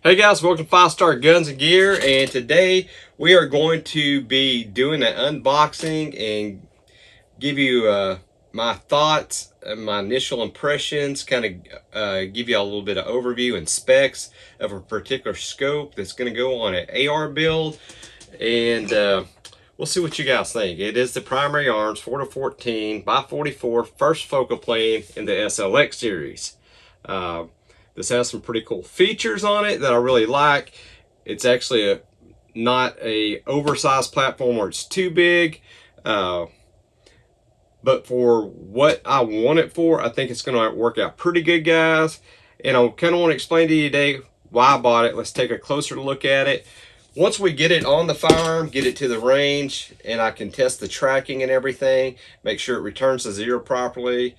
Hey guys, welcome to 5-Star Guns and Gear, and today we are going to be doing an unboxing and give you my thoughts, my initial impressions, kind of give you a little bit of overview and specs of a particular scope that's going to go on an AR build, and we'll see what you guys think. It is the Primary Arms 4-14x44 first focal plane in the SLx series. This has some pretty cool features on it that I really like. It's actually not a oversized platform where it's too big, but for what I want it for, I think it's going to work out pretty good, guys. And I kind of want to explain to you today why I bought it. Let's take a closer look at it. Once we get it on the firearm, get it to the range, and I can test the tracking and everything, make sure it returns to zero properly,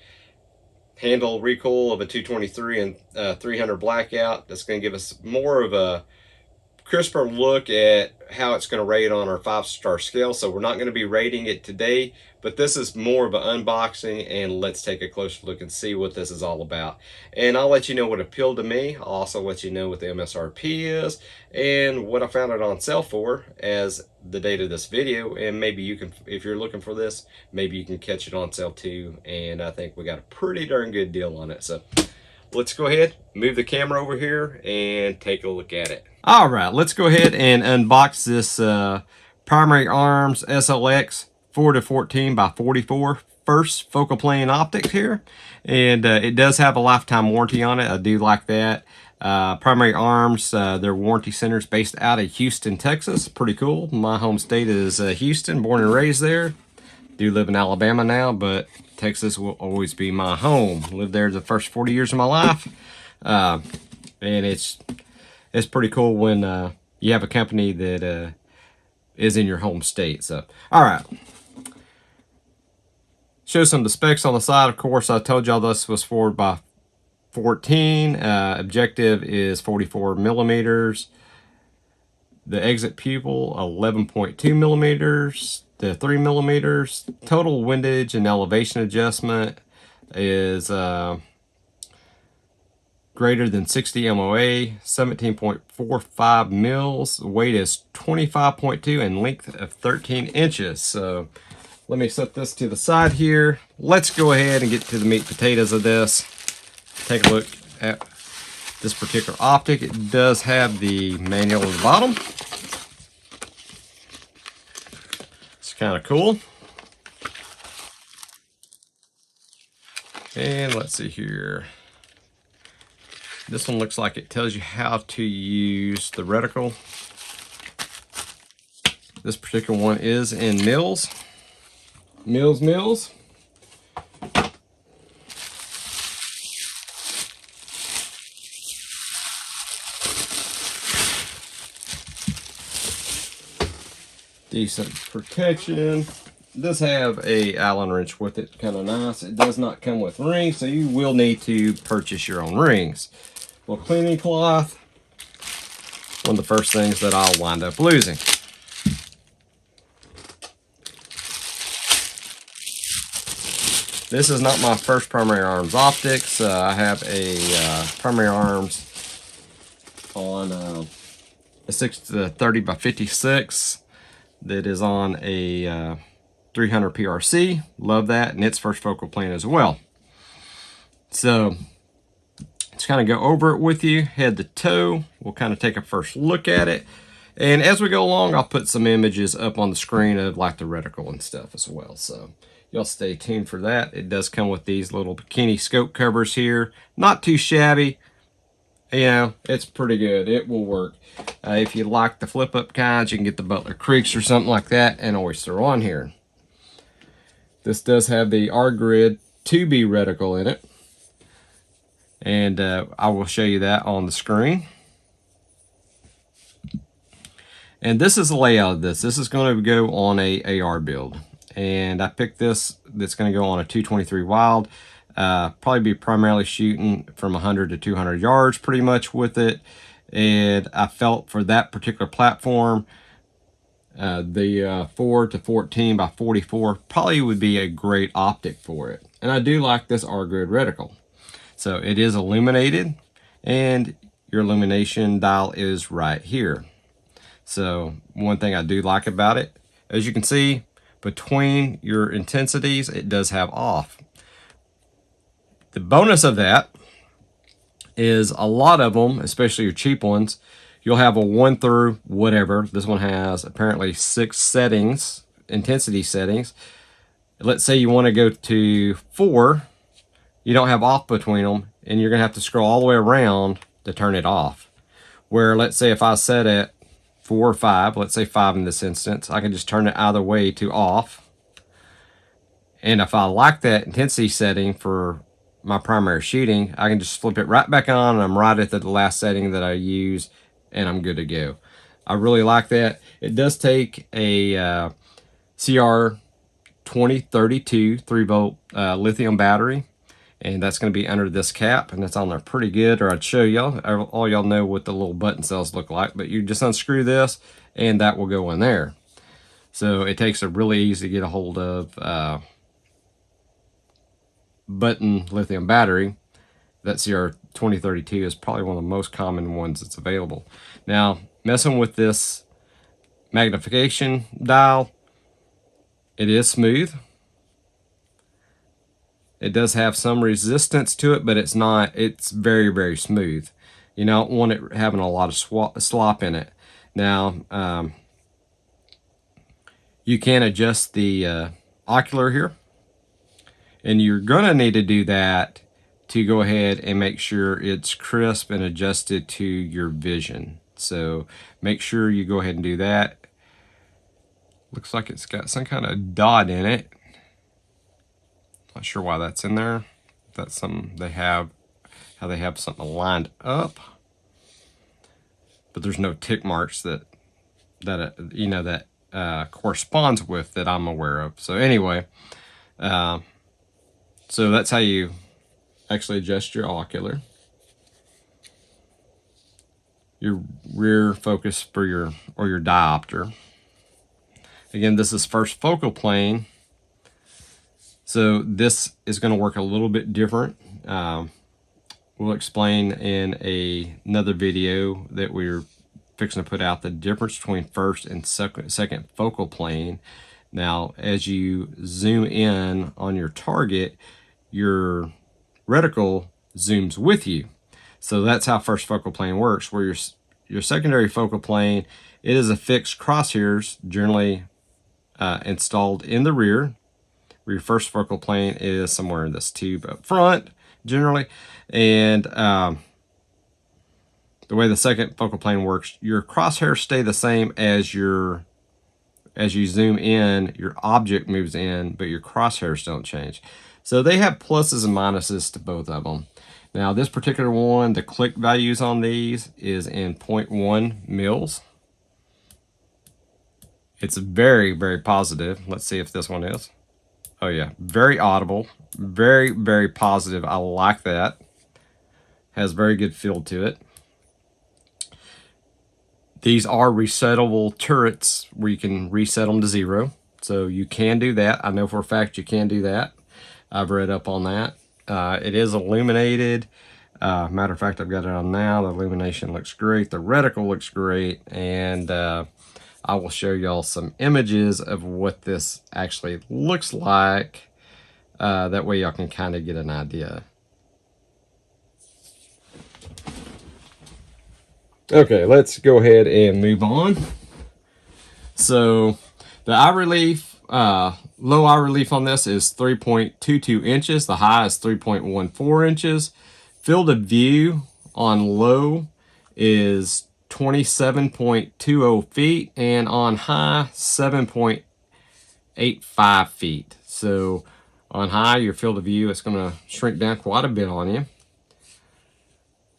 handle recoil of a 223 and 300 blackout. That's going to give us more of a crisper look at how it's going to rate on our 5-star scale. So we're not going to be rating it today, but this is more of an unboxing, and let's take a closer look and see what this is all about. And I'll let you know what appealed to me. I'll also let you know what the MSRP is and what I found it on sale for as the date of this video. And maybe you can, if you're looking for this, maybe you can catch it on sale too. And I think we got a pretty darn good deal on it. So let's go ahead, move the camera over here and take a look at it. All right, let's go ahead and unbox this Primary Arms SLx 4-14x44 first focal plane optics here. And it does have a lifetime warranty on it. I do like that. Primary Arms, their warranty center is based out of Houston, Texas. Pretty cool. My home state is Houston, born and raised there. Do live in Alabama now, but Texas will always be my home. Lived there the first 40 years of my life. And it's pretty cool when you have a company that is in your home state. So, all right. Show some of the specs on the side. Of course, I told y'all this was 4x14. Objective is 44 millimeters. The exit pupil 11.2 millimeters. The 3 millimeters. Total windage and elevation adjustment is greater than 60 MOA, 17.45 mils. Weight is 25.2 and length of 13 inches. So let me set this to the side here. Let's go ahead and get to the meat and potatoes of this. Take a look at this particular optic. It does have the manual at the bottom. It's kind of cool. And let's see here. This one looks like it tells you how to use the reticle. This particular one is in mils. Mils. Decent protection. It does have a Allen wrench with it, kind of nice. It does not come with rings, so you will need to purchase your own rings. Well, cleaning cloth, one of the first things that I'll wind up losing. This is not my first Primary Arms optics. I have a Primary Arms on a 30x56 that is on a 300 PRC. Love that, and its first focal plane as well. So let's kind of go over it with you, head to toe. We'll kind of take a first look at it. And as we go along, I'll put some images up on the screen of like the reticle and stuff as well. So y'all stay tuned for that. It does come with these little bikini scope covers here. Not too shabby. You know, it's pretty good. It will work. If you like the flip up kinds, you can get the Butler Creeks or something like that and always throw on here. This does have the R-Grid 2B reticle in it. And I will show you that on the screen. And this is the layout of this. This is going to go on a AR build. And I picked this that's going to go on a 223 Wild. Probably be primarily shooting from 100 to 200 yards pretty much with it. And I felt for that particular platform, the 4-14x44 probably would be a great optic for it. And I do like this R-Grid reticle. So it is illuminated, and your illumination dial is right here. So one thing I do like about it, as you can see, between your intensities, it does have off. The bonus of that is a lot of them, especially your cheap ones, you'll have a 1 through whatever. This one has apparently 6 settings, intensity settings. Let's say you want to go to 4, you don't have off between them, and you're going to have to scroll all the way around to turn it off. Where let's say if I set it 4 or 5, let's say 5 in this instance, I can just turn it either way to off. And if I like that intensity setting for my primary shooting, I can just flip it right back on, and I'm right at the last setting that I use, and I'm good to go. I really like that. It does take a CR 2032 3-volt lithium battery, and that's going to be under this cap, and that's on there pretty good, or I'd show y'all. All y'all know what the little button cells look like, but you just unscrew this and that will go in there. So it takes a really easy to get a hold of button lithium battery. That CR 2032 is probably one of the most common ones that's available. Now, messing with this magnification dial, it is smooth. It does have some resistance to it, but it's not, it's very, very smooth. You don't want it having a lot of slop in it. Now, you can adjust the ocular here, and you're gonna need to do that to go ahead and make sure it's crisp and adjusted to your vision. So make sure you go ahead and do that. Looks like it's got some kind of dot in it. Not sure why that's in there. That's something they have, how they have something lined up. But there's no tick marks that corresponds with that I'm aware of. So anyway, so that's how you actually adjust your ocular. Your rear focus for your diopter. Again, this is first focal plane. So this is going to work a little bit different. We'll explain in another video that we're fixing to put out the difference between first and second focal plane. Now, as you zoom in on your target, your reticle zooms with you. So that's how first focal plane works, where your secondary focal plane, it is a fixed crosshairs generally installed in the rear. Your first focal plane is somewhere in this tube up front, generally. And the way the second focal plane works, your crosshairs stay the same as you zoom in, your object moves in, but your crosshairs don't change. So they have pluses and minuses to both of them. Now this particular one, the click values on these is in 0.1 mils. It's very, very positive. Let's see if this one is. Oh yeah, very audible, very, very positive. I like that. Has very good feel to it. These are resettable turrets where you can reset them to 0. So you can do that. I know for a fact you can do that. I've read up on that. It is illuminated. Matter of fact, I've got it on now. The illumination looks great. The reticle looks great. And I will show y'all some images of what this actually looks like. That way y'all can kind of get an idea. Okay, let's go ahead and move on. So the eye relief, low eye relief on this is 3.22 inches. The high is 3.14 inches. Field of view on low is 27.20 feet, and on high 7.85 feet. So on high, your field of view is going to shrink down quite a bit on you.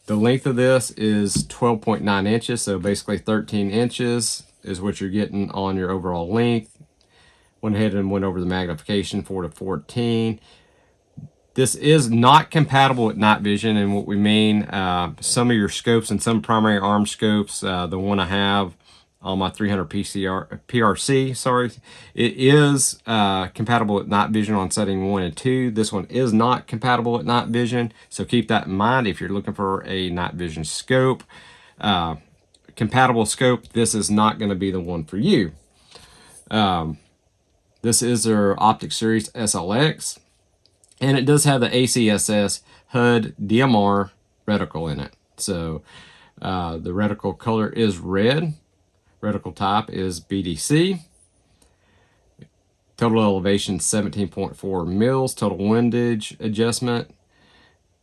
The length of this is 12.9 inches, so basically 13 inches is what you're getting on your overall length. Went ahead and went over the magnification 4-14. This is not compatible with night vision, and what we mean, some of your scopes and some primary arm scopes, the one I have on my 300 PRC. Sorry, it is compatible with night vision on setting 1 and 2. This one is not compatible with night vision, so keep that in mind if you're looking for a night vision scope. Compatible scope, this is not going to be the one for you. This is their Optic Series SLx, and it does have the ACSS HUD DMR reticle in it. So the reticle color is red. Reticle type is BDC. Total elevation 17.4 mils. Total windage adjustment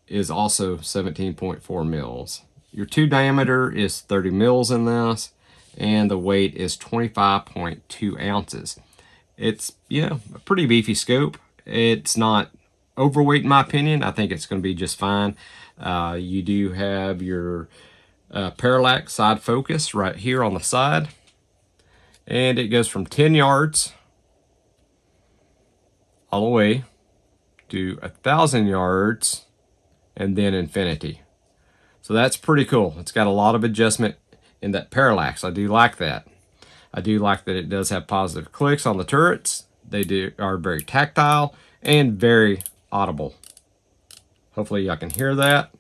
is also 17.4 mils. Your tube diameter is 30 mils in this, and the weight is 25.2 ounces. It's, you know, a pretty beefy scope. It's not overweight in my opinion. I think it's going to be just fine. You do have your parallax side focus right here on the side, and it goes from 10 yards all the way to 1,000 yards and then infinity. So that's pretty cool. It's got a lot of adjustment in that parallax. I do like that. I do like that it does have positive clicks on the turrets. They are very tactile and very audible. Hopefully y'all can hear that.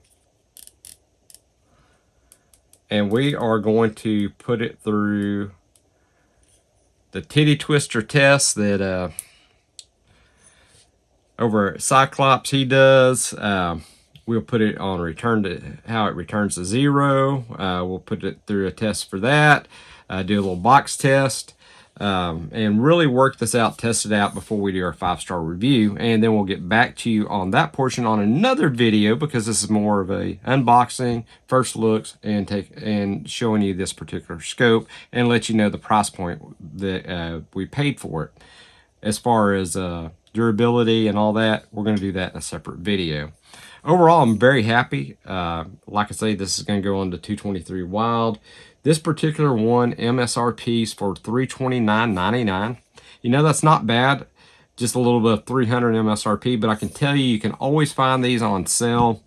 And we are going to put it through the titty twister test that over at Cyclops he does. We'll put it on return to how it returns to 0. We'll put it through a test for that. Do a little box test. And really work this out, test it out before we do our 5-star review, and then we'll get back to you on that portion on another video, because this is more of a unboxing, first looks, and showing you this particular scope and let you know the price point that we paid for it. As far as durability and all that, we're going to do that in a separate video. Overall, I'm very happy. Like I say, this is going to go on to 223 Wild. This particular one, MSRP's for $329.99. You know, that's not bad. Just a little bit of 300 MSRP, but I can tell you, you can always find these on sale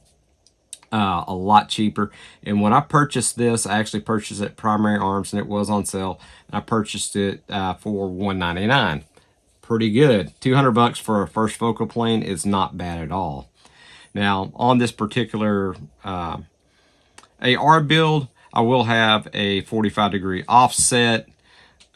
a lot cheaper. And when I purchased this, I actually purchased it at Primary Arms, and it was on sale. I purchased it for $199. Pretty good. 200 bucks for a first focal plane is not bad at all. Now, on this particular AR build, I will have a 45-degree offset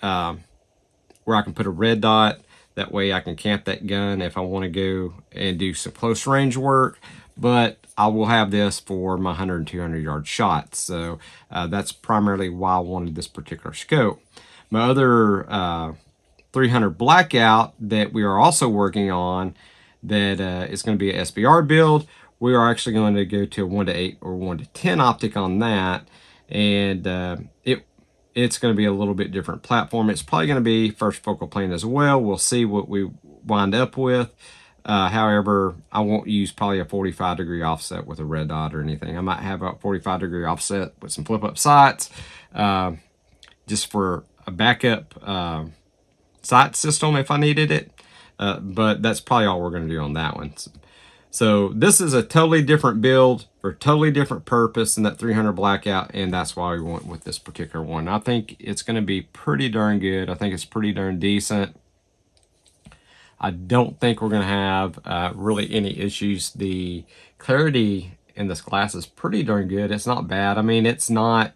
where I can put a red dot. That way I can camp that gun if I want to go and do some close range work. But I will have this for my 100 and 200 yard shots. So that's primarily why I wanted this particular scope. My other 300 blackout that we are also working on, that is going to be a SBR build. We are actually going to go to a 1:8 or 1:10 optic on that. And it's going to be a little bit different platform. It's probably going to be first focal plane as well. We'll see what we wind up with. However, I won't use probably a 45-degree offset with a red dot or anything. I might have a 45-degree offset with some flip-up sights just for a backup sight system if I needed it. But that's probably all we're going to do on that one. So this is a totally different build for a totally different purpose than that 300 blackout, and that's why we went with this particular one. I think it's going to be pretty darn good. I think it's pretty darn decent. I don't think we're going to have really any issues. The clarity in this glass is pretty darn good. It's not bad. I mean, it's not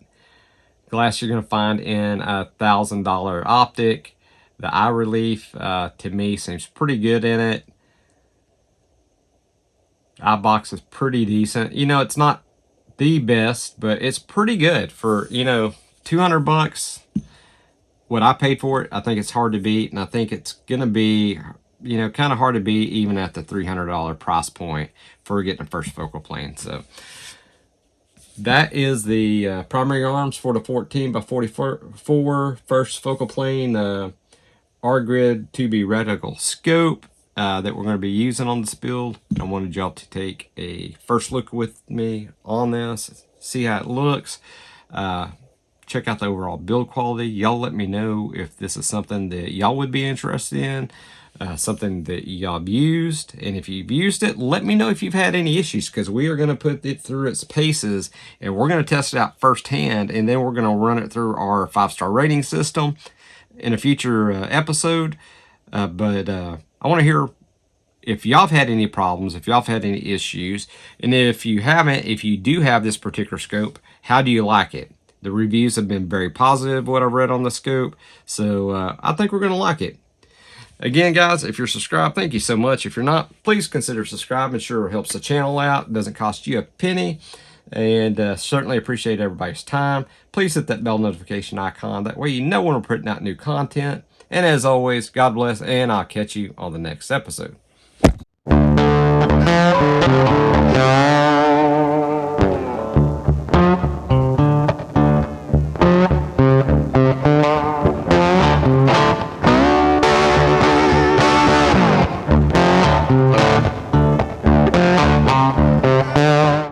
glass you're going to find in a $1,000 optic. The eye relief to me seems pretty good in it. Eye box is pretty decent. You know, it's not the best, but it's pretty good for, you know, 200 bucks. What I paid for it, I think it's hard to beat, and I think it's gonna be, you know, kind of hard to beat even at the $300 price point for getting a first focal plane. So that is the Primary Arms for the 14x44 first focal plane R-Grid 2B reticle scope that we're going to be using on this build. I wanted y'all to take a first look with me on this, see how it looks, check out the overall build quality. Y'all let me know if this is something that y'all would be interested in. something that y'all have used. And if you've used it, let me know if you've had any issues, because we are going to put it through its paces and we're going to test it out firsthand, and then we're going to run it through our 5-star rating system in a future episode. But I want to hear if y'all have had any problems, if y'all have had any issues, and if you haven't, if you do have this particular scope, how do you like it? The reviews have been very positive, what I've read on the scope, so I think we're going to like it. Again, guys, if you're subscribed, thank you so much. If you're not, please consider subscribing. It sure helps the channel out. It doesn't cost you a penny, and certainly appreciate everybody's time. Please hit that bell notification icon. That way you know when we're putting out new content. And as always, God bless, and I'll catch you on the next episode.